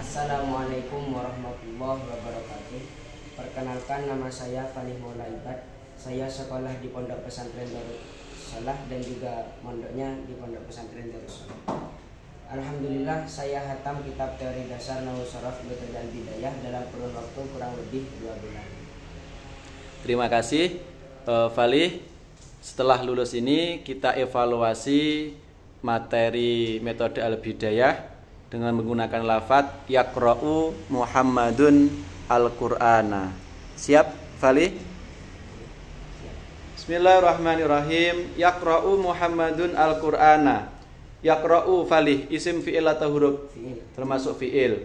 Assalamualaikum warahmatullahi wabarakatuh. Perkenalkan, nama saya Falih Maula Ibad. Saya sekolah di Pondok Pesantren Darussalah dan juga mondoknya di Pondok Pesantren Darussalah. Alhamdulillah, saya hatam kitab teori dasar Nahwu Sharaf dan Bidayah dalam kurun waktu kurang lebih 2 bulan. Terima kasih Falih. Setelah lulus ini kita evaluasi materi metode al-bidayah dengan menggunakan lafadz yaqra'u Muhammadun al-Qur'ana. Siap, Falih? Bismillahirrahmanirrahim. Yaqra'u Muhammadun al-Qur'ana. Yaqra'u, Falih, isim fi'il atau huruf? Fi'il. Termasuk fi'il.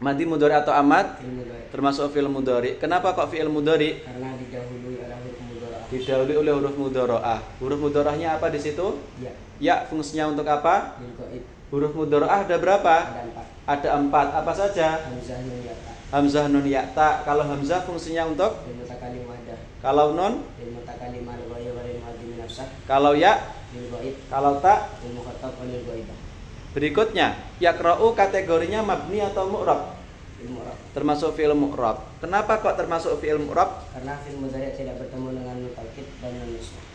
Madi mudhari atau amad? Fi'il mudhari. Termasuk fi'il mudhari. Kenapa kok fi'il mudhari? Karena didahului oleh huruf mudhari'ah. Didahului oleh huruf mudhari'ah. Huruf mudhari'ahnya apa di situ? Ya. Ya, fungsinya untuk apa? Lil ghaib. Huruf mudhari'ah ada berapa? Ada 4. Ada 4. Apa saja? Hamzah, nun, ya, ta. Hamzah, nun, ya, ta. Kalau hamzah fungsinya untuk? Lil mutakalim wahdah. Kalau nun? Lil mutakalim al-ghaib wa lil muadzim nafsah. Kalau ya? Lil ghaib. Kalau ta? Lil mukhatab wa lil ghaibah. Berikutnya, yaqra'u kategorinya mabni atau mu'rab? Fi'il mu'rab. Termasuk fi'il mu'rab. Kenapa kok termasuk fi'il mu'rab? Karena fi'il mudhari' tidak bertemu dengan nun taukid dan nun nisbah.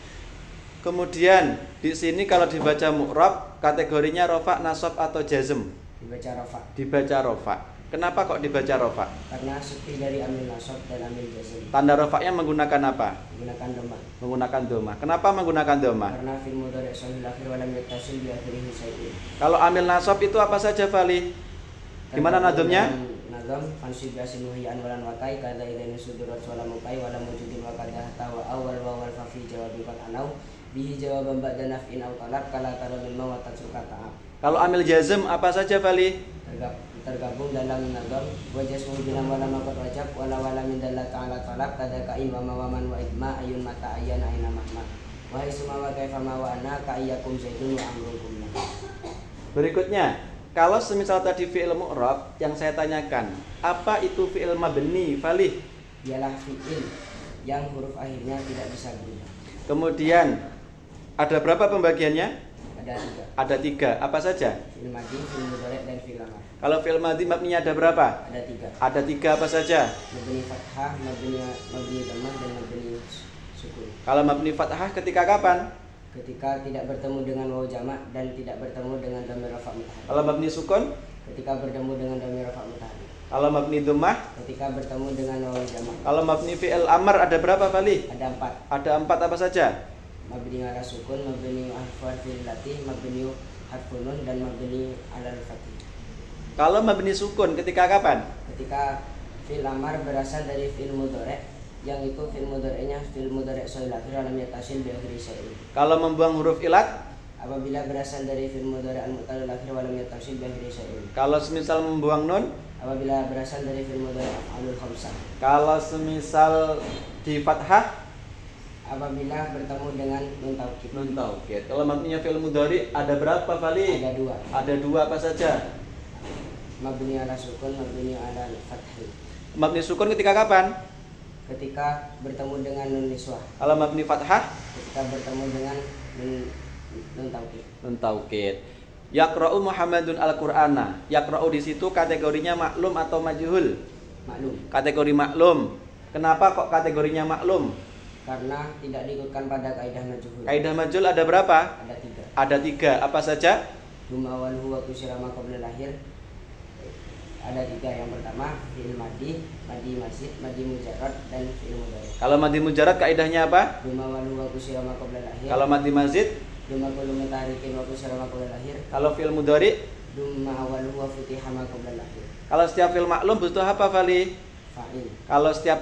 Kemudian di sini kalau dibaca mu'rab kategorinya rofa, nasab atau jazm? Dibaca rafa. Dibaca rofa. Kenapa kok dibaca rofa? Karena sepi dari amil nasab dan amil jazm. Tanda rofanya menggunakan apa? Menggunakan dhamma. Menggunakan dhamma. Kenapa menggunakan dhamma? Karena fi'il mudhari' shahihul akhir wa lam yattasil bi akhirih syai'un. Kalau amil nasab itu apa saja, Fali? Gimana nadumnya? Nadam fansib yasin wahiyan walan wakai kada idaini sudurat wala mukai wala mujudin wa kada tawa awal wa wal fa fi jawabi qad anau bihi jawaban ba'da naf'in aw talab kala taradul wa tatsuka ta'ab. Kalau amil jazm apa saja, Fali? Tergabung dalam nadam wa jasmu bilam wala maqad wajab wala min dalla ta'ala talab kada kain wa mawaman wa idma ayun mata ayana aina mahma wa isma wa kaifa ma wa ana ka iyyakum zaidun wa amrukum. Berikutnya, kalau semisal tadi fi'il mu'rab yang saya tanyakan, apa itu fi'il mabni, Fali? Ialah fi'il yang huruf akhirnya tidak bisa berubah. Kemudian ada berapa pembagiannya? Ada 3. Ada 3. Apa saja? Fi'il madhi, fi'il mudhari' dan fi'il amar. Kalau fi'il madhi mabninya ada berapa? Ada 3. Ada 3. Apa saja? Mabni fathah, mabni dhammah dan mabni sukun. Kalau mabni fathah ketika kapan? Ketika tidak bertemu dengan waw jamak dan tidak bertemu dengan dhamir rafa' mutahari. Kalau mabni sukun? Ketika bertemu dengan dhamir rafa' mutahari. Kalau mabni dhammah? Ketika bertemu dengan waw jamak. Kalau mabni fi'il amar ada berapa, Fali? Ada 4. Ada 4. Apa saja? Mabni ala sukun, mabni harfun fil latih, mabni harfun nun dan mabni ala fathih. Kalau mabni sukun ketika kapan? Ketika fi'il amar berasal dari fi'il mudhari', yang itu fi'il mudhari'nya fi'il mudhari' shahihul akhir lam yattasil bi akhirih syai'un. Kalau membuang huruf ilat? Apabila berasal dari fi'il mudhari' al-mu'tallil akhir wa lam yattasil bi akhirih syai'un. Kalau semisal membuang nun? Apabila berasal dari fi'il mudhari' af'alul khamsah. Kalau semisal di fathah? Apabila bertemu dengan nun taukid. Nun taukid. Kalau mabninya fi'il mudhari ada berapa, Fali? Ada 2. Ada 2. Apa saja? Mabni ala sukun, mabni ala fathih. Mabni sukun ketika kapan? Ketika bertemu dengan nun niswah. Kalau mabni fathah? Ketika bertemu dengan nun taukid. Nun taukid. Yaqra'u Muhammadun al-Qur'ana. Yaqra'u di situ kategorinya maklum atau majhul? Maklum. Kategori maklum. Kenapa kok kategorinya maklum? Karena tidak diikutkan pada kaidah majhul. Kaidah majhul ada berapa? Ada 3. Ada 3. Apa saja? Dum awal huwa kusira ma qabla lahir. Ada 3. Yang pertama fi'il madhi, madhi mazid, madhi mujarrad dan fi'il mudhari'. Kalau madhi mujarrad kaidahnya apa? Dum awal huwa kusira ma qabla lahir. Kalau madhi mazid? Dum kullu mutaharikin wa kusira ma qabla lahir. Kalau fi'il mudhari? Dum awal huwa futiha ma qabla lahir. Kalau setiap fi'il maklum butuh apa, Fali? Fa'il. Kalau setiap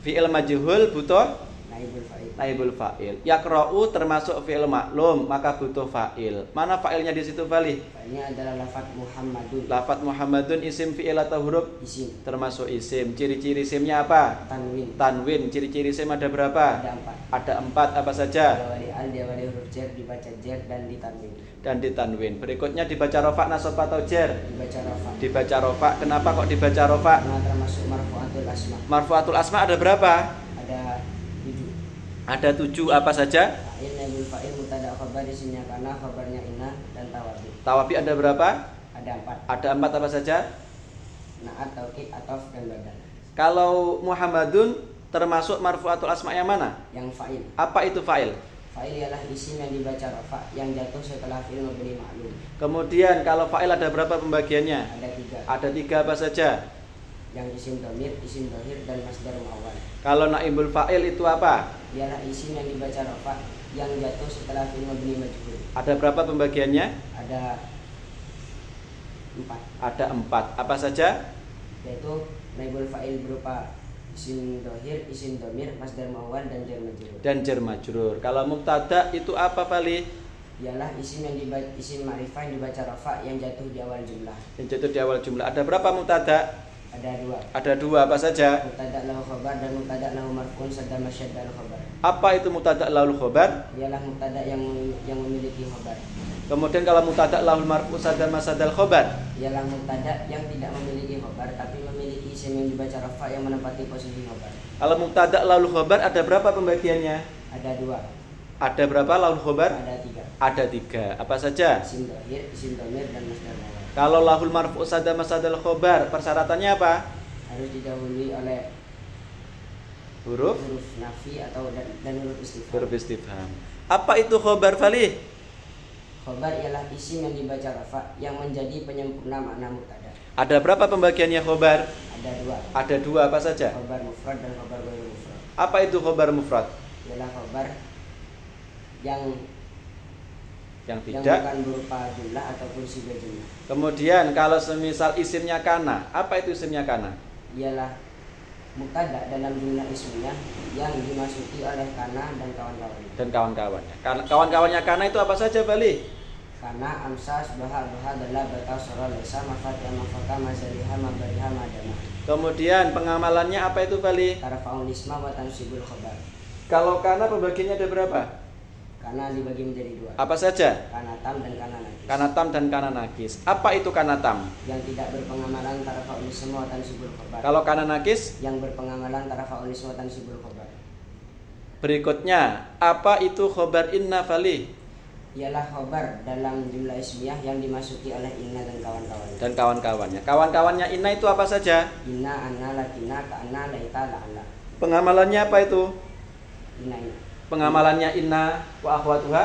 fi'il majhul butuh Naibul fa'il. naibul fa'il. Yaqra'u termasuk fi'il maklum, maka butuh fa'il. Mana fa'ilnya di situ, Fali? Fa'ilnya adalah lafaz Muhammadun. Lafaz Muhammadun isim fi'il atau huruf? Isim. Termasuk isim. Ciri-ciri isimnya apa? Tanwin. Tanwin. Ciri-ciri isim ada berapa? Ada 4. Ada 4. Apa saja? Diawali al, diawali huruf jar, dibaca jar dan ditanwin. Dan ditanwin. Berikutnya dibaca rofa, nasab atau jar? Dibaca rafa. Dibaca rofa. Kenapa kok dibaca rofa? Karena termasuk marfu'atul asma. Marfu'atul asma ada berapa? Ada 7. Ada 7. Apa saja? Fa'il, naibul fa'il, mubtada khabar isinya karena khabarnya inna dan tawabi. Tawabi ada berapa? Ada 4. Ada 4. Apa saja? naat, taukid, atof, dan badal. Kalau Muhammadun termasuk marfu'atul asma yang mana? Yang fa'il. Apa itu fa'il? Fa'il ialah isim yang dibaca rafa yang jatuh setelah fi'il mabni ma'lum. Kemudian kalau fa'il ada berapa pembagiannya? Ada 3. Ada 3 apa saja? Yang isim dhamir, isim dhahir, dan masdar muawwal. Kalau naibul fa'il itu apa? Ialah isim yang dibaca rafa yang jatuh setelah fi'il mabni majhul. Ada berapa pembagiannya? Ada 4. Ada 4. Apa saja? Yaitu naibul fa'il berupa isim dhahir, isim dhamir, masdar muawwal, dan jar majrur. Dan jar majrur. Kalau mubtada itu apa, Fali? Ialah isim yang dibaca, isim ma'rifah yang dibaca rafa yang jatuh di awal jumlah. Yang jatuh di awal jumlah. Ada berapa mubtada? Ada 2. Ada 2. Apa saja? Mubtada lahu khabar dan mubtada lahu marfu'un sadda masyadda al khabar. Apa itu mubtada lahul khabar? Ialah mubtada yang memiliki khabar. Kemudian kalau mubtada lahul marfu' sadda masadal khabar? Ialah mubtada yang tidak memiliki khabar tapi memiliki isim yang dibaca rafa yang menempati posisi khabar. Kalau mubtada lahul khabar ada berapa pembagiannya? Ada 2. Ada berapa lahul khabar? Ada 3. Ada 3. Apa saja? Isim dhahir, isim dhamir, dan masdar muawwal. Kalau lahul marfu' sadda masadal khabar, persyaratannya apa? Harus didahului oleh Huruf nafi atau dan huruf istifham. huruf istifham. Apa itu khabar, Fali? Khabar ialah isim yang dibaca rafa yang menjadi penyempurna makna mubtada. Ada berapa pembagiannya khabar? Ada 2. Ada 2. Apa saja? Khabar mufrad dan khabar ghairu mufrad. Apa itu khabar mufrad? Ialah khabar yang Tidak. bukan berupa jumlah ataupun siga jumlah. Kemudian kalau semisal isimnya kana, apa itu isimnya kana? Ialah mubtada dalam jumlah ismnya yang dimasuki oleh kana dan kawan-kawannya. Dan kawan-kawannya. Kawan-kawannya kana itu apa saja, Bali? Kana, amsa, subaha, duha, dalla, bata, sora, lesa, mafatiha, mafaka, mazaliha, mabariha, madana. Kemudian pengamalannya apa itu, Bali? Tarfa'ul isma wa tansibul khabar. Kalau kana pembagiannya ada berapa? Kana dibagi menjadi 2. Apa saja? Kanatam dan kana nakis. Kanatam dan kana nakis. Apa itu kanatam? Yang tidak berpengamalan tarfa'ul isma wa tansibul khabar. Kalau kana nakis? Yang berpengamalan tarfa'ul isma wa tansibul khabar. Berikutnya, apa itu khobar inna, Fali? Ialah khabar dalam jumlah ismiyah yang dimasuki oleh inna dan kawan-kawannya. Dan kawan-kawannya. Kawan-kawannya inna itu apa saja? Inna, anna, lakina, ka'anna, laita, la'ala. Pengamalannya apa itu? Inna. Pengamalannya inna wa akhwatuha.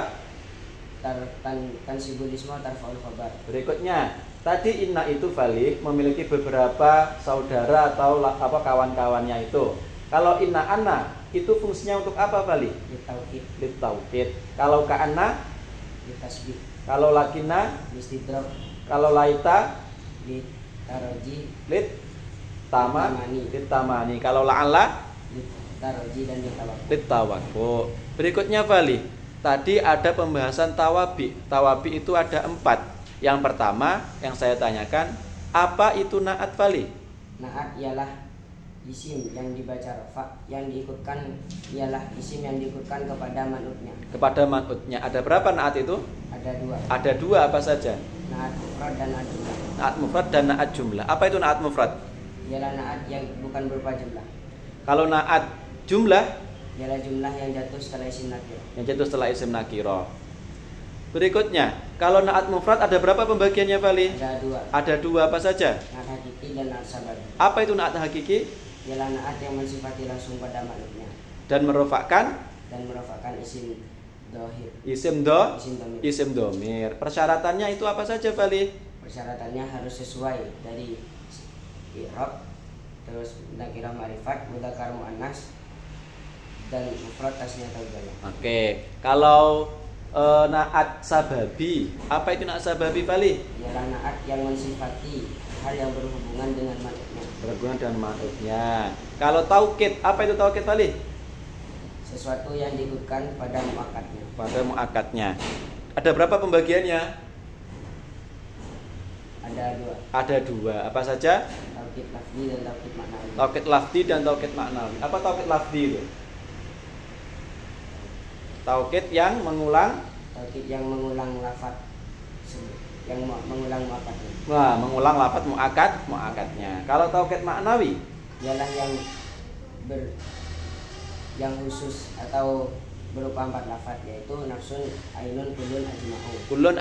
Tansibul isma tarfa'ul khabar. Berikutnya, tadi inna itu Fali memiliki beberapa saudara atau kawan-kawannya itu. Kalau inna anna itu fungsinya untuk apa, Fali? Litaukid, Litaukid. Kalau ka'anna, litasbih, kalau lakina, listidrab, kalau laita, litaraji, litamani. Kalau la'alla, litaraji, dan litawakku. litawakku. Berikutnya, Fali, tadi ada pembahasan tawabi. Tawabi itu ada 4. Yang pertama yang saya tanyakan, apa itu naat, Fali? Naat ialah isim yang dibaca rafa yang diikutkan ialah isim yang diikutkan kepada manutnya. Kepada manutnya. Ada berapa naat itu? Ada 2. Ada 2. Apa saja? Naat mufrad dan naat jumlah. Naat mufrad dan naat jumlah. Apa itu naat mufrad? Ialah naat yang bukan berupa jumlah. Kalau naat jumlah, Ialah jumlah yang jatuh setelah isim nakirah. yang jatuh setelah isim nakiro. Berikutnya, kalau naat mufrad ada berapa pembagiannya, Fali? Ada 2. Ada 2. Apa saja? Naat hakiki dan naat sababi. Apa itu naat hakiki? Ialah naat yang mensifati langsung pada manutnya Dan merofakkan dan merofakkan isim dohir, isim dhamir. isim domir. Persyaratannya itu apa saja, Fali? Persyaratannya harus sesuai dari i'rab, terus nakirah ma'rifat, mudzakkar muannas, dan mufrad tasniyah atau jamak. Oke, kalau naat sababi, apa itu naat sababi, Fali? Ialah naat yang mensifati hal yang berhubungan dengan manutnya. Berhubungan dengan manutnya. Kalau taukid, apa itu taukid, Fali? Sesuatu yang diikutkan pada muakatnya. Pada muakatnya. Ada berapa pembagiannya? Ada 2. Ada 2. Apa saja? Taukid lafzi dan taukid maknawi. Taukid lafzi dan taukid maknawi. Apa taukid lafzi itu? Taukid yang mengulang, Taukid yang mengulang lafaz, yang mengulang muakatnya. wah, mengulang lafaz muakatnya. Kalau taukid maknawi, Ialah yang khusus atau berupa 4 lafaz, yaitu nafsun, ainun, kulun, ajma'u. kulun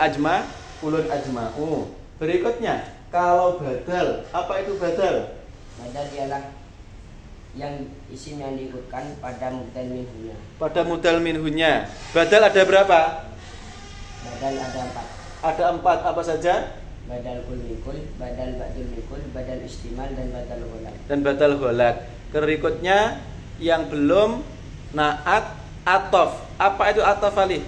ajma'u. Berikutnya, kalau badal, apa itu badal? Badal ialah yang isim yang diikutkan pada mubdal minhunya. Pada mudal minhunya. Badal ada berapa? Badal ada 4. Ada 4, apa saja? Badal kul mikul, badal ba'dul mikul, badal istimal, dan badal gholak. Dan badal gholak. Berikutnya yang belum naat atof. Apa itu atof Ali?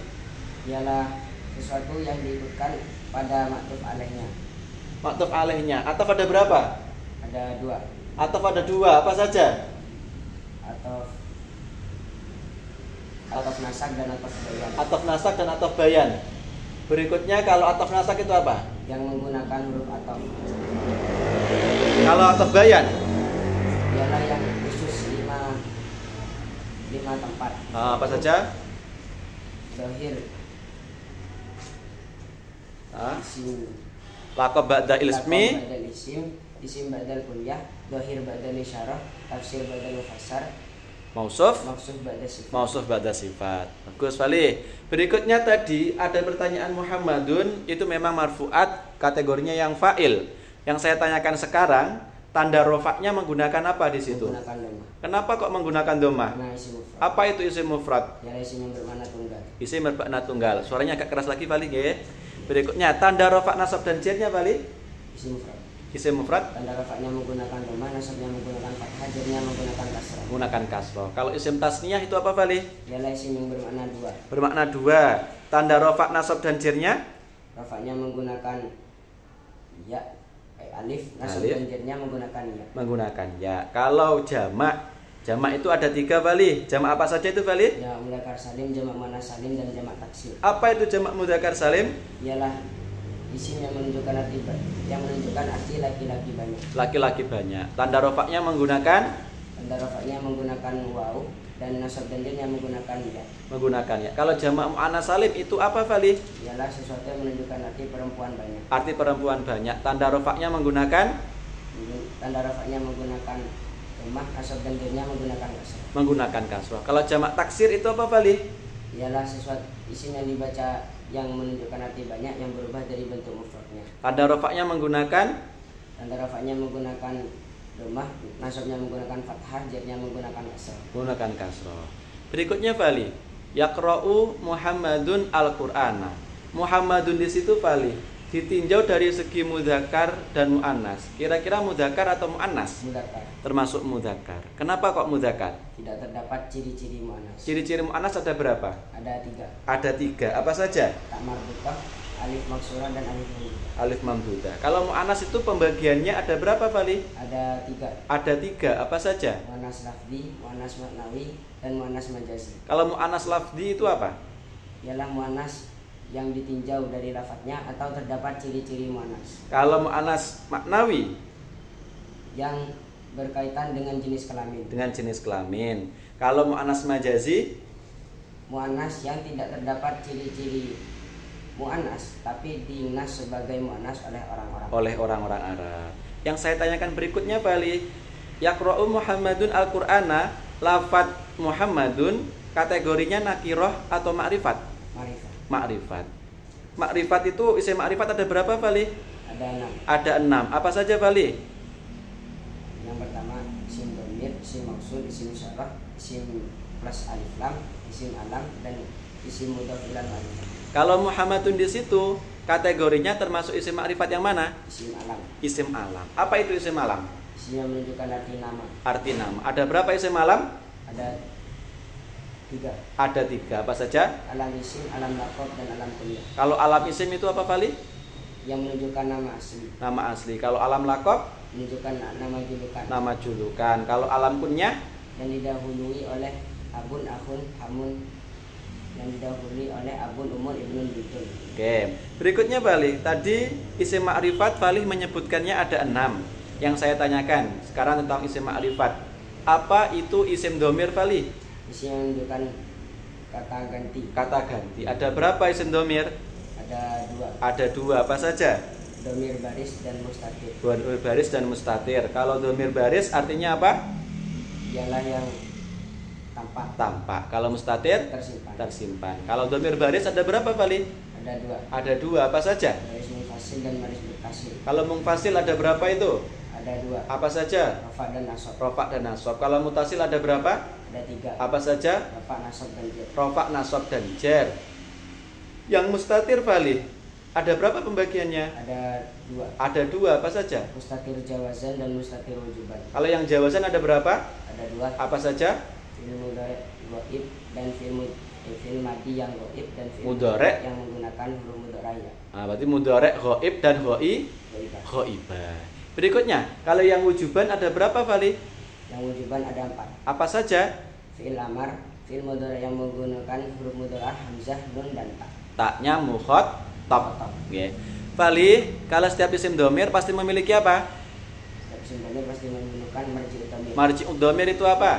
Ialah sesuatu yang diikutkan pada maktuf alaihnya. Maktuf alaihnya. Atof ada berapa? Ada 2. Atof ada 2, apa saja? Atof nasak dan atof bayan. Atof nasak dan atof bayan. Berikutnya kalau atof nasak itu apa? Yang menggunakan huruf atof. Kalau atof bayan? Ialah yang khusus 5 tempat. Apa saja? Zahir, isim, Laqab ba'da ismi, laqab ba'dal isim ba'dal kunyah, zahir ba'dal isyarah, tafsir ba'dal mufassar, mausuf mausuf ba'dal sifat. sifat. Bagus, Fali. Berikutnya tadi ada pertanyaan Muhammadun, itu memang marfu'at, kategorinya yang fa'il. Yang saya tanyakan sekarang, tanda rofaknya menggunakan apa di situ? Menggunakan dhamma. Kenapa kok menggunakan dhammah? Karena isim mufrad. Apa itu isim mufrad? Ya, isim yang bermakna tunggal. Isim bermakna tunggal. Suaranya agak keras lagi, Fali, nggih. Berikutnya tanda rofak nasab dan jarnya, Fali? Isim mufrad. Isim mufrad Tanda rafaknya menggunakan dhamma, nasabnya menggunakan fathah, jarnya menggunakan kasrah. menggunakan kasroh. Kalau isim tasniyah itu apa, Fali? Ialah isim yang bermakna 2. Bermakna 2. Tanda rofak nasab dan jarnya Rafaknya menggunakan ya, alif, nasab Alif. dan jarnya menggunakan ya. menggunakan ya. Kalau jamak itu ada 3, Fali. Jamak apa saja itu, Fali? Jamak mudzakkar salim, jamak muannas salim, dan jamak taksir. Apa itu jamak mudzakkar salim? Ialah isim yang menunjukkan arti laki-laki banyak. Laki-laki banyak. Tanda rofaknya menggunakan Tanda rafaknya menggunakan waw, dan nasab dan jarnya menggunakan ya. menggunakan ya. Kalau jamak muannas salim itu apa, Fali? Ialah sesuatu yang menunjukkan arti perempuan banyak. Arti perempuan banyak. Tanda rofaknya menggunakan Tanda rafaknya menggunakan dhammah, nasab dan jarnya menggunakan kasroh. Kalau jamak taksir itu apa, Fali? Ialah sesuatu isim yang dibaca yang menunjukkan arti banyak yang berubah dari bentuk mufradnya. Tanda rofaknya menggunakan Tanda rafaknya menggunakan dhammah, nasabnya menggunakan fathah, jarnya menggunakan kasroh. Berikutnya, Fali, yaqra'u Muhammadun al-Qur'ana. Muhammadun di situ, Fali, ditinjau dari segi mudzakkar dan muannas. Kira-kira mudzakkar atau muannas? Mudzakkar. Termasuk mudzakkar. Kenapa kok mudzakkar? Tidak terdapat ciri-ciri muannas. Ciri-ciri muannas ada berapa? Ada 3. Ada 3. Apa saja? Tak marbutah, alif maksurah, dan alif mamdudah. Alif mamdudah. Kalau muannas itu pembagiannya ada berapa, Fali? Ada 3. Ada 3. Apa saja? Muannas lafzi, muannas maknawi, dan muannas majazi. Kalau muannas lafzi itu apa? Ialah muannas yang ditinjau dari lafadznya atau terdapat ciri-ciri muannas. Kalau muannas maknawi Yang berkaitan dengan jenis kelamin. dengan jenis kelamin. Kalau muannas majazi Muannas yang tidak terdapat ciri-ciri muannas tapi dinas sebagai muannas oleh orang-orang Arab. Yang saya tanyakan berikutnya, Fali, yaqra'u Muhammadun al-Qur'ana, lafadz Muhammadun kategorinya nakiroh atau ma'rifat? Ma'rifat. Ma'rifat itu isim ma'rifat ada berapa, Fali? Ada 6. Ada 6. Apa saja, Fali? Yang pertama isim dhamir, isim mausul, isim isyarah, isim plus alif lam, isim alam, dan isim mudhaf ilal ma'rifat. Kalau Muhammadun di situ kategorinya termasuk isim ma'rifat yang mana? Isim alam. Isim alam. Apa itu isim alam? Isim yang menunjukkan arti nama. Arti nama. Ada berapa isim alam? Ada 3. Ada 3. Apa saja? Alam isim, alam laqab, dan alam kunyah. Kalau alam isim itu apa, Fali? Yang menunjukkan nama asli. Nama asli. Kalau alam laqab? Menunjukkan nama julukan. Nama julukan. Kalau alam kunyah? Yang didahului oleh abun, akhun, hamun. Yang didahului oleh abun, umur, ibnun, bintun. Oke. Berikutnya, Fali. Tadi isim ma'rifat, Fali menyebutkannya ada 6. Yang saya tanyakan sekarang tentang isim ma'rifat. Apa itu isim domir, Fali? Isim yang menunjukkan kata ganti. Kata ganti. Ada berapa isim domir? Ada 2. Ada 2. Apa saja? Domir baris dan mustatir. Domir baris dan mustatir. Kalau domir baris artinya apa? Ialah yang tampak. Tampak. Kalau mustatir? Tersimpan. Tersimpan. Kalau domir baris ada berapa, Fali? Ada 2. Ada 2. Apa saja? Ada ismul mutasil dan baris bertasil. Kalau mungfasil ada berapa itu? Ada 2. Apa saja? Rafa dan nasab. Rafa dan nasab. Kalau mutasil ada berapa? Ada 3. Apa saja? Rafa, nasab dan jar. Rafa, nasab dan jar. Yang mustatir Fali, ada berapa pembagiannya? Ada 2. Ada 2, apa saja? Mustatir jawazan dan mustatir wujuban. Kalau yang jawazan ada berapa? Ada 2. Apa saja? Fi'il mudhari' ghaib dan fi'il madi yang ghaib dan fi'il Mudhari' yang menggunakan huruf mudhari'. Nah, berarti mudhari' ghaib dan ghaibah. Berikutnya, kalau yang wujuban ada berapa Fali? Yang wujuban ada 4. Apa saja? Fi'il amar, fi'il mudhari' yang menggunakan huruf mudhari', hamzah, nun dan ta. Taknya mukhatab. Oke. Fali, kalau setiap isim dhamir pasti memiliki apa? Setiap isim dhamir pasti menggunakan marji'ud dhamir. Marji'ud dhamir itu apa?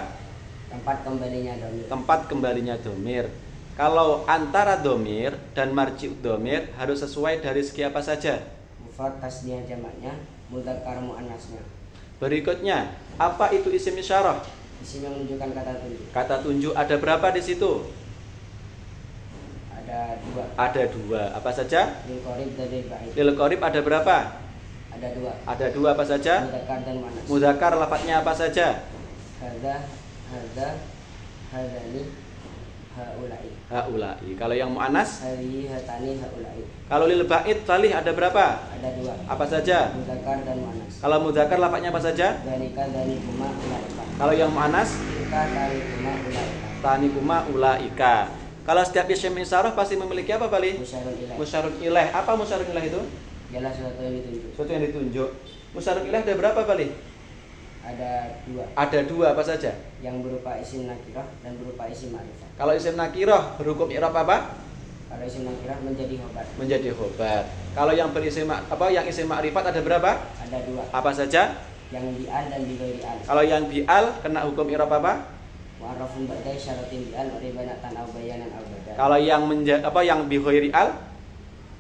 Tempat kembalinya dhamir. Tempat kembalinya dhamir. Kalau antara dhamir dan marji'ud dhamir harus sesuai dari segi apa saja? Mufrad, tasniyah, jamaknya, mudzakkar, muannasnya. Berikutnya, apa itu isim isyarah? Isim yang menunjukkan kata tunjuk. Kata tunjuk ada berapa di situ? Ada 2. Ada 2. Apa saja? Lil qarib dan lil ba'id. Lil qarib ada berapa? Ada 2. Ada 2, apa saja? Mudzakkar dan muannas. Mudzakkar lafadznya apa saja? Hadza, hadzani, haula'i. Haula'i. Kalau yang muannas? Hadhihi, hatani, haula'i. Kalau lil ba'id Fali ada berapa? Ada 2. Apa saja? Mudzakkar dan muannas. Kalau mudzakkar lafadznya apa saja? Dzalika, dzalikuma, ulaika. Kalau yang muannas? Tilka, talikuma, ulaika. Tanikuma ulaika. Kalau setiap isim isyarah pasti memiliki apa Fali? Musyarun ilaih. Musyarun ilaih. Apa musyarun ilaih itu? Ialah sesuatu yang ditunjuk. Sesuatu yang ditunjuk. Musyarun ilaih ada berapa Fali? Ada 2. Ada 2, apa saja? Yang berupa isim nakirah dan berupa isim ma'rifah. Kalau isim nakirah berhukum i'rab apa? Kalau isim nakirah menjadi khobar. Menjadi khobar. Kalau yang berisim yang isim ma'rifat ada berapa? Ada 2. Apa saja? Yang bi'al dan bighairi al. Kalau yang bi'al kena hukum i'rab apa? Mu'arrafun ba'da syaratin bi'al wa ribanatan aw bayanan aw badal. Kalau yang yang bi ghairi al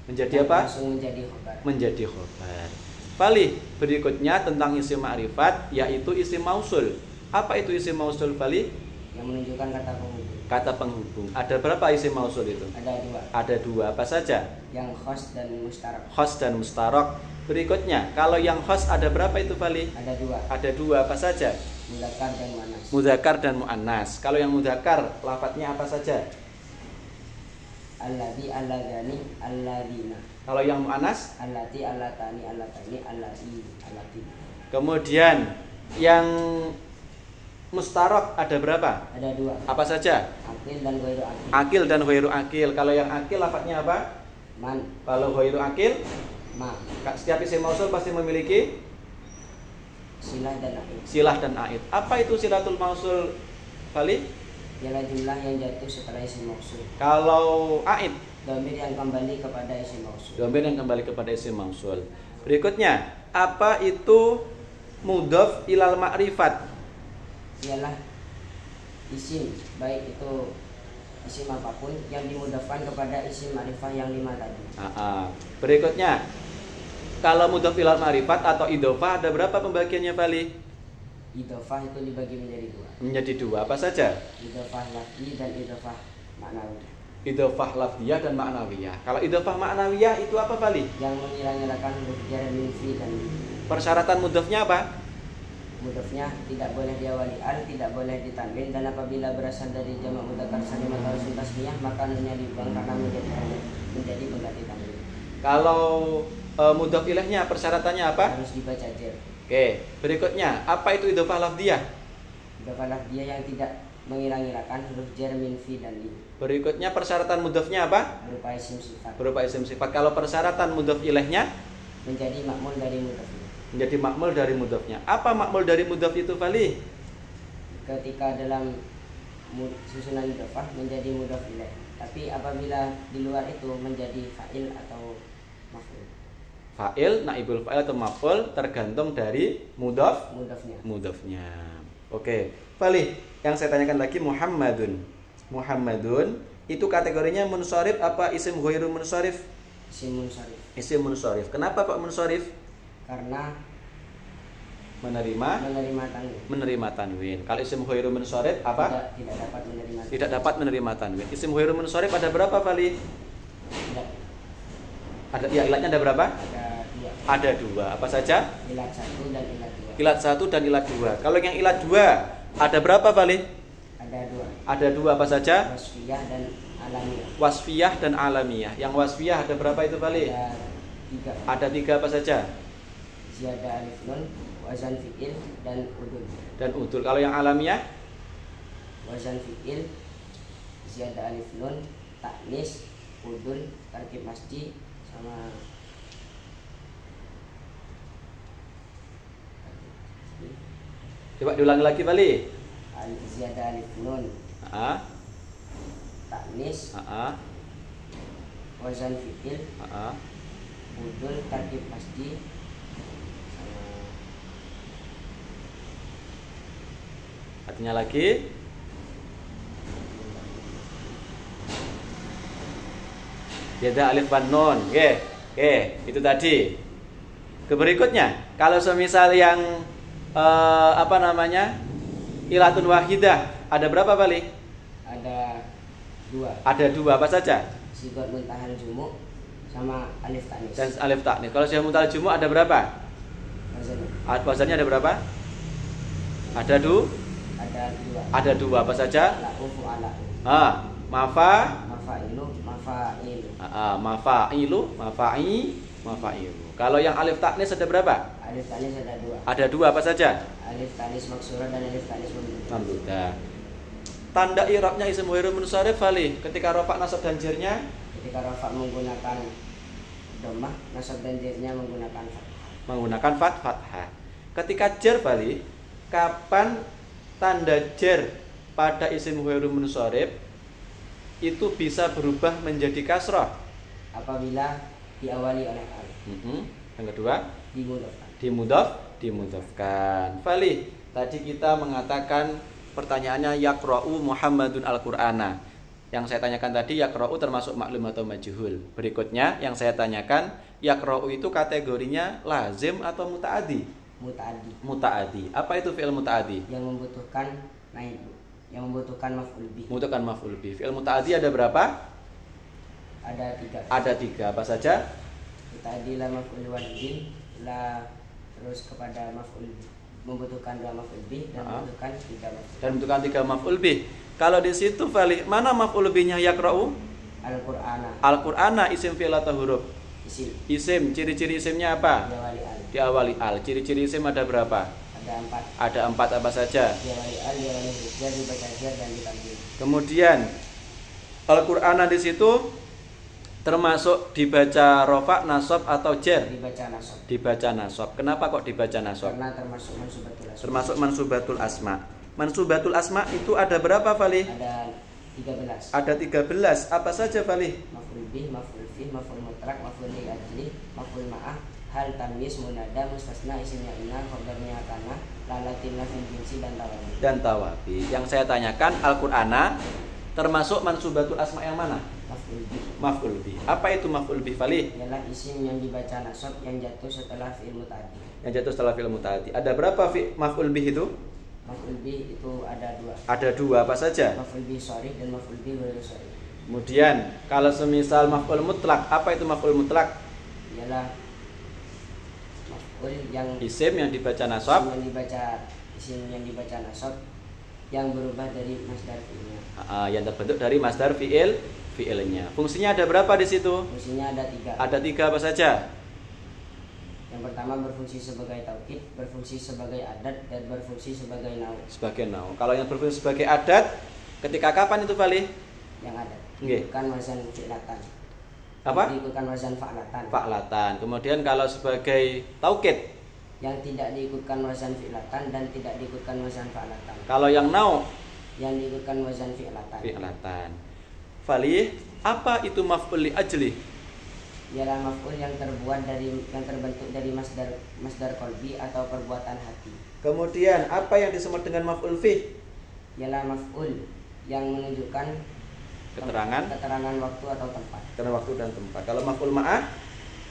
menjadi apa? Langsung menjadi khobar. Menjadi khobar. Fali, berikutnya tentang isim ma'rifat yaitu isim mausul. Apa itu isim mausul Fali? Yang menunjukkan kata penghubung. Kata penghubung. Ada berapa isim mausul itu? Ada 2. Ada 2, apa saja? Yang khos dan mustarak. Khos dan mustarok. Berikutnya, kalau yang khos ada berapa itu Fali? Ada 2. Ada 2, apa saja? Mudzakkar dan muannas. Mudzakkar dan muannas. Kalau yang mudzakkar lafadznya apa saja? Alladzi, alladzani, alladzina. Kalau yang muannas? Allati, allatani, allatani, allati, allati. Kemudian yang mustarok ada berapa? Ada 2. Apa saja? Akil dan ghairu akil. Akil dan ghairu akil. Kalau yang akil lafadznya apa? Man, Kalau ghairu akil, ma, setiap isim mausul pasti memiliki silah dan aid. silah dan aid. Apa itu silatul mausul Fali? Ialah jumlah yang jatuh setelah isim mausul. Kalau aid, Dhamir yang kembali kepada isim mausul. dhamir yang kembali kepada isim mausul. Berikutnya, apa itu mudhaf ilal ma'rifat? Ialah isim, baik itu isim apapun yang dimudhafkan kepada isim ma'rifah yang 5 tadi. Berikutnya, kalau mudhaf ilal ma'rifat atau idhofah ada berapa pembagiannya Fali? Idhofah itu dibagi menjadi 2. Menjadi 2, apa saja? Idhofah lafzi dan idhofah maknawi. Idhofah lafziyah dan ma'nawiyah. Kalau idhofah ma'nawiyah itu apa Fali? Yang mengira-ngirakan huruf jar, min, fi dan li. Persyaratan mudhafnya apa? Mudhafnya tidak boleh diawali al, tidak boleh ditanwin, dan apabila berasal dari jamak mudzakkar salim atau isim tasniyah maka nunnya dibuang karena menjadi pengganti tanwin. Kalau mudhaf ilaihnya persyaratannya apa? Harus dibaca jar. Oke, berikutnya apa itu idhofah lafziyah? Idhofah lafziyah yang tidak mengira-ngirakan huruf jar, min, fi dan li. Berikutnya persyaratan mudhafnya apa? Berupa isim sifat. Berupa isim sifat. Kalau persyaratan mudhaf ilaihnya Menjadi makmul dari mudhaf. menjadi makmul dari mudhafnya. Apa makmul dari mudhaf itu Fali? Ketika dalam susunan idhofah menjadi mudhaf ilaih. Tapi apabila di luar itu menjadi fa'il atau maf'ul. Fa'il, naibul fa'il atau maf'ul tergantung dari Mudhafnya. mudhafnya. Oke, Fali, yang saya tanyakan lagi Muhammadun. Muhammadun itu kategorinya munsharif apa isim ghairu munsharif? Isim munsharif. Isim munsharif. Kenapa Pak munsharif? Karena Menerima tanwin. menerima tanwin. Kalau isim ghairu munsharif apa? Tidak dapat menerima. Tidak dapat menerima tanwin. Isim ghairu munsharif ada berapa Fali? Tidak. Ada ya ilatnya ada berapa? Ada Ada dua. Apa saja? Ilat 1 dan ilat 2. Ilat 1 dan ilat 2. Kalau yang ilat 2 ada berapa, Fali? Ada 2. Ada 2 apa saja? Wasfiyah dan alamiah. Wasfiyah dan alamiah. Yang wasfiyah ada berapa itu, Fali? Ada 3. Ada 3 apa saja? Ziyadah alif nun, wazan fi'il dan udul. Dan udul. Kalau yang alamiah? Wazan fi'il, ziyadah alif nun, taknis, udul, tarkib masji, sama Coba diulangi lagi, Fali. ziyadah alif nun, taknis, wazan fi'il, udul, tarkib masji, sama artinya lagi Ziyadah alif wan nun. Oke, itu tadi. Berikutnya, kalau semisal yang ilatun wahidah, ada berapa, Fali? ada 2. Ada 2 apa saja? Sigot muntahal jumuk sama alif taknis. Dan alif taknis. Kalau sudah muntahal jumuk ada berapa? Wazannya Wazannya ada berapa? Ada 2. Ada 2 apa saja? La'u fu'ala'u. Mafa, Mafa'ilu, mafa'ilu. mafa'ilu. Kalau yang alif taknis ada berapa? Alif taknis ada 2. Ada 2 apa saja? Alif taknis maksurah dan alif taknis Mamdudah. Tanda i'rabnya isim ghairul munsharif, Fali. Ketika rafa, nasab dan jernya, ketika rafa menggunakan dhammah, nasab dan jernya menggunakan fathah. Menggunakan fathah. Ketika jar, Fali, kapan tanda jar pada isim ghairul munsharif itu bisa berubah menjadi kasrah? Apabila diawali oleh al. Yang kedua, dimudhafkan. Fali, tadi kita mengatakan pertanyaannya yaqra'u Muhammadun al-Qur'ana. Yang saya tanyakan tadi yaqra'u termasuk maklum atau majhul. Berikutnya yang saya tanyakan, yaqra'u itu kategorinya lazim atau muta'addi? Muta'addi. Apa itu fi'il muta'addi? Yang membutuhkan naib, yang membutuhkan maf'ul bih. Membutuhkan maf'ul bih. Fi'il muta'addi ada berapa? Ada 3. Ada 3. Apa saja? Muta'addi la maf'ul wahidin, la terus kepada maf'ul membutuhkan 2 maf'ul bih dan membutuhkan 3 maf'ul. Dan membutuhkan 3 maf'ul bih. Kalau di situ, Fali, mana maf'ul bihnya yaqra'u? Al-Qur'ana. Al-Qur'ana isim fi'il atau huruf? Isim. Ciri-ciri isimnya apa? Diawali al. Ciri-ciri isim ada berapa? Ada 4. Ada 4 apa saja? Diawali al, diawali hujjah, dibaca jar dan ditanwin. Kemudian Al-Qur'ana di situ termasuk dibaca rofa, nasab atau jar? Dibaca nasab. Kenapa kok dibaca nasab? Karena termasuk mansubatul asma. Termasuk mansubatul asma. Mansubatul asma itu ada berapa, Fali? Ada 13. Ada 13. Apa saja, Fali? Maf'ul bih, maf'ul fih, maf'ul mutlaq, maf'ul li ajli, maf'ul ma'ah, hal tamyiz, munada, mustasna, isimnya inna, khabarnya kana, lalatin lafil jinsi dan tawabi. Yang saya tanyakan, Al-Qur'ana termasuk mansubatul asma yang mana? Maf'ul bih. Apa itu maf'ul bih, Fali? Ialah isim yang dibaca nasab yang jatuh setelah fi'il muta'addi. Yang jatuh setelah fi'il muta'addi. Ada berapa maf'ul bih itu? Maf'ul bih itu ada 2. Ada 2 apa saja? Maf'ul bih sharih dan maf'ul bih ghairu sharih. Kemudian kalau semisal maf'ul mutlak, apa itu maf'ul mutlak? Ialah maf'ul yang isim yang dibaca nasab. Isim yang dibaca nasab yang berubah dari masdar fi'ilnya. Yang terbentuk dari masdar fi'ilnya. Fungsinya ada berapa di situ? Fungsinya ada 3. Ada 3 apa saja? Yang pertama berfungsi sebagai taukid, berfungsi sebagai adat, dan berfungsi sebagai nau. Sebagai nau. Kalau yang berfungsi sebagai adat, ketika kapan itu, Fali? Yang adat. Nggih. Bukan wazan fi'latan. Apa? Diikutkan wazan fa'latan. Fa'latan. Kemudian kalau sebagai taukid, yang tidak diikutkan wazan fi'latan dan tidak diikutkan wazan fa'latan. Kalau yang nau, yang diikutkan wazan fi'latan. Fi'latan. Fali, apa itu maf'ul li ajli? Ialah maf'ul yang terbentuk dari masdar qalbi atau perbuatan hati. Kemudian apa yang disebut dengan maf'ul fi? Ialah maf'ul yang menunjukkan keterangan waktu atau tempat. Keterangan waktu dan tempat. Kalau maf'ul ma'ah?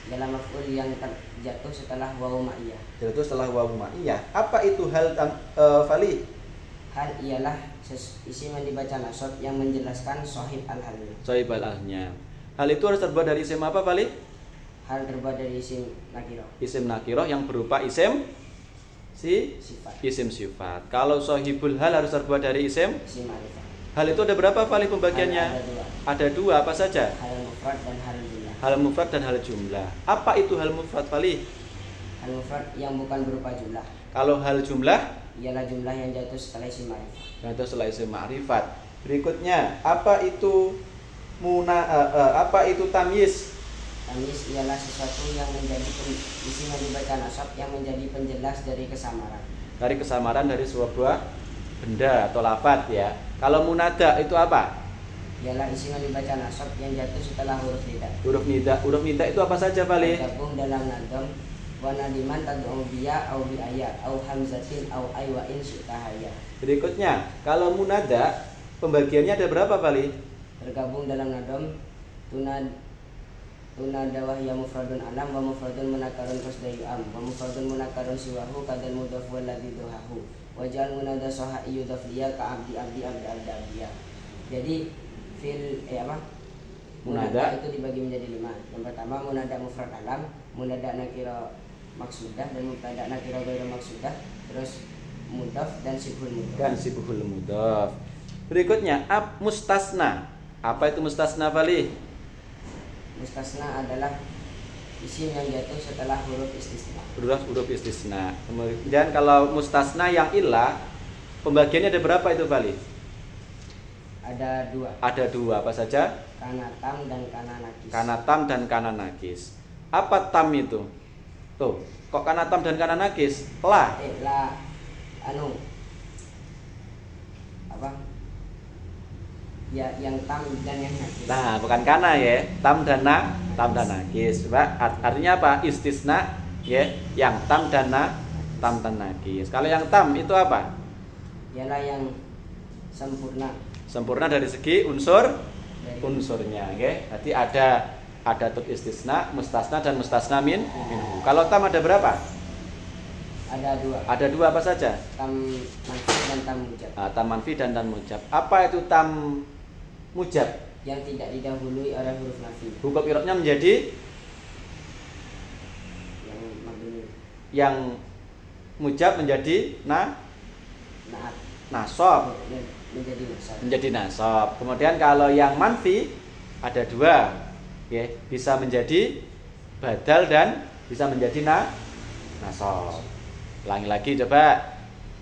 Ialah maf'ul yang jatuh setelah wawu ma'iyah. Jatuh setelah wawu ma'iyah. Apa itu hal Fali? Hal ialah isim yang dibaca nasab yang menjelaskan sahib al-halnya. Sahib al-halnya. Hal itu harus terbuat dari isim apa, Fali? hal terbuat dari isim nakiroh. Isim nakiroh yang berupa isim Sifat. isim sifat. Kalau sohibul hal harus terbuat dari isim. Isim ma'rifah. Hal itu ada berapa Fali pembagiannya? Ada dua, apa saja? Hal mufrad dan hal jumlah. Hal mufrad dan hal jumlah. Apa itu hal mufrad Fali? Hal mufrad yang bukan berupa jumlah. Kalau hal jumlah? Ialah jumlah yang jatuh setelah isim ma'rifah. Jatuh setelah isim ma'rifat. Berikutnya, apa itu tamyiz? Tamyiz ialah sesuatu yang menjadi isim yang dibaca nasab yang menjadi penjelas dari kesamaran. Dari kesamaran dari sebuah benda atau lafaz ya. Kalau munada itu apa? Ialah isim yang dibaca nasab yang jatuh setelah huruf nida. Huruf nida itu apa saja Fali? Tergabung dalam nadom wa nadiman tad'u biya au bi ayat au hamzatin au ay wa in syi'tahaya. Berikutnya, kalau munada pembagiannya ada berapa Fali? Tergabung dalam nadom tunada wahya mufradun alam wa mufradun munakarun qasdayu am wa mufradun munakarun siwahu kadal mudhaf wal ladzi duhahu wa ja'al munada saha yudhaf liya ka abdi abdiya. Jadi munada itu dibagi menjadi 5. Yang pertama munada mufrad alam, munada nakira maksudah dan munada nakira ghairu maksudah, terus mudhaf dan sibhul mudhaf. Berikutnya mustasna. Apa itu mustasna Fali? Mustasna adalah isim yang jatuh setelah huruf istisna. Huruf istisna. Kemudian kalau mustasna yang ilah, pembagiannya ada berapa itu Fali? Ada 2. Ada 2, apa saja? Kanatam dan kananakis. Kanatam dan kananakis. Apa tam itu? Tuh, kok kanatam dan kananakis? Ya, yang tam dan yang nakis. Nah, bukan kana ya, tam dan nakis. Artinya apa? Istisna ya, yang tam dan nakis. Kalau yang tam itu apa? Ialah yang sempurna. Sempurna dari segi unsurnya, ya. Berarti ada tut istisna, mustasna dan mustasna minhu. Kalau tam ada berapa? Ada 2. Ada 2 apa saja? Tam manfi dan tam mujab. Tam manfi dan tam mujab. Apa itu tam mujab? Yang tidak didahului oleh huruf nafi. Hukum i'rabnya menjadi Yang mabni. Yang mujab menjadi nasab. Menjadi nasab. Kemudian kalau yang manfi ada 2, ya, bisa menjadi badal dan bisa menjadi nasab. Ulangi lagi coba.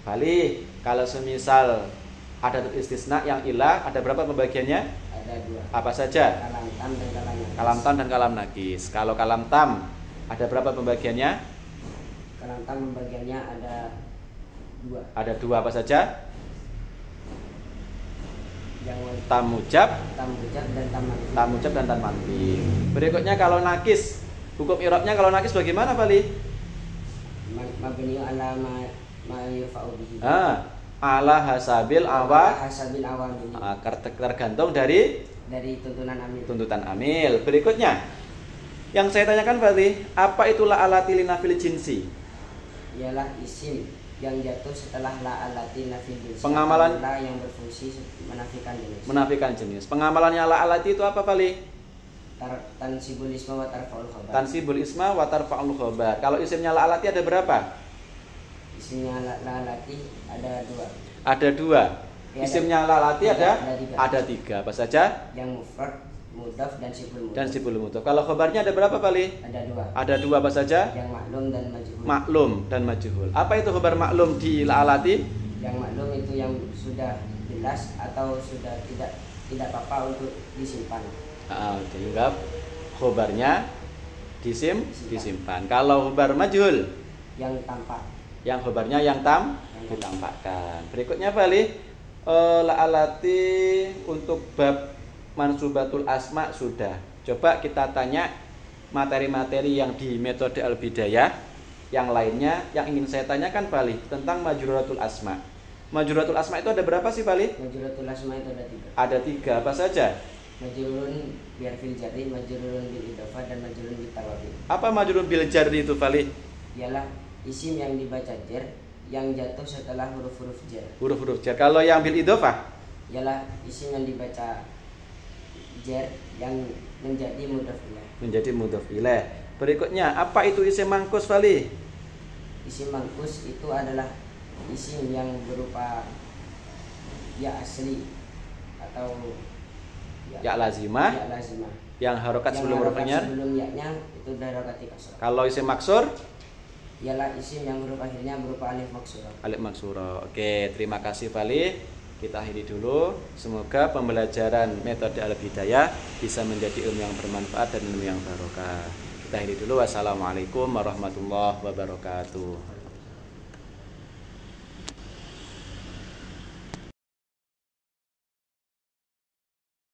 Fali, kalau semisal ada istisna yang ilah, ada berapa pembagiannya? Ada 2. Apa saja? Kalam tam dan kalam nakis. Kalam tam dan kalam nakis. Kalau kalam tam ada berapa pembagiannya? Kalam tam pembagiannya ada 2. Ada 2 apa saja? Yang tam mujab dan tam manfi. Tam mujab dan tam manfi. Berikutnya kalau nakis, hukum i'rabnya kalau nakis bagaimana Fali? Mabni ala ma yurfa'u bihi. Ala hasabil awamil. Tergantung dari tuntutan amil. Berikutnya yang saya tanyakan Fali, apa itu la alati linafil jinsi? Ialah isim yang jatuh setelah la alati nafil jinsi. Pengamalan la yang berfungsi menafikan jenis. Pengamalannya la alati itu apa Fali? Tansibul isma wa tarfa'ul khabar. Tansibul isma wa tarfa'ul khabar. Kalau isimnya la alati ada berapa? Isimnya la alati ada 2. Ada 2. Ya, isimnya la alati ada 3. Apa saja? Yang mufrad, mudhaf dan sibul mudhaf. Kalau khabarnya ada berapa Fali? Ada 2. Ada 2 apa saja? Yang maklum dan majhul. Maklum dan majhul. Apa itu khabar maklum di la alati? Yang maklum itu yang sudah jelas atau sudah tidak apa-apa untuk disimpan. Sehingga khobarnya disimpan. Kalau khobar majhul yang tampak. Yang khobarnya yang ditampakkan. Berikutnya Fali, la alati untuk bab mansubatul asma sudah. Coba kita tanya materi-materi yang di metode al-bidayah, yang lainnya yang ingin saya tanyakan Fali tentang majruratul asma. Majruratul asma itu ada berapa sih Fali? Majruratul asma itu ada 3. Ada 3 apa saja? Majrurun bil jarri, majrurun bil idhofah dan majrurun bil tawabi. Apa majrurun bil jarri itu Fali? Ialah isim yang dibaca jar yang jatuh setelah huruf-huruf jar. Huruf-huruf jar. Kalau yang bil idhofah? Ialah isim yang dibaca jar yang menjadi mudhaf ilaih. Menjadi mudhaf ilaih. Berikutnya, apa itu isim mangkus, Fali? Isim mangkus itu adalah isim yang berupa ya asli atau Ya lazimah ya lazimah. yang harokat Yang sebelum huruf harokat nyar. sebelum ya-nya itu harokat kasrah. Kalau isim maksur, Ialah isim yang huruf akhirnya berupa alif maksurah. alif maksura. Oke, terima kasih Fali. Kita akhiri dulu. Semoga pembelajaran metode Al-Bidayah bisa menjadi ilmu yang bermanfaat dan ilmu yang barokah. Kita akhiri dulu. Wassalamualaikum warahmatullahi wabarakatuh.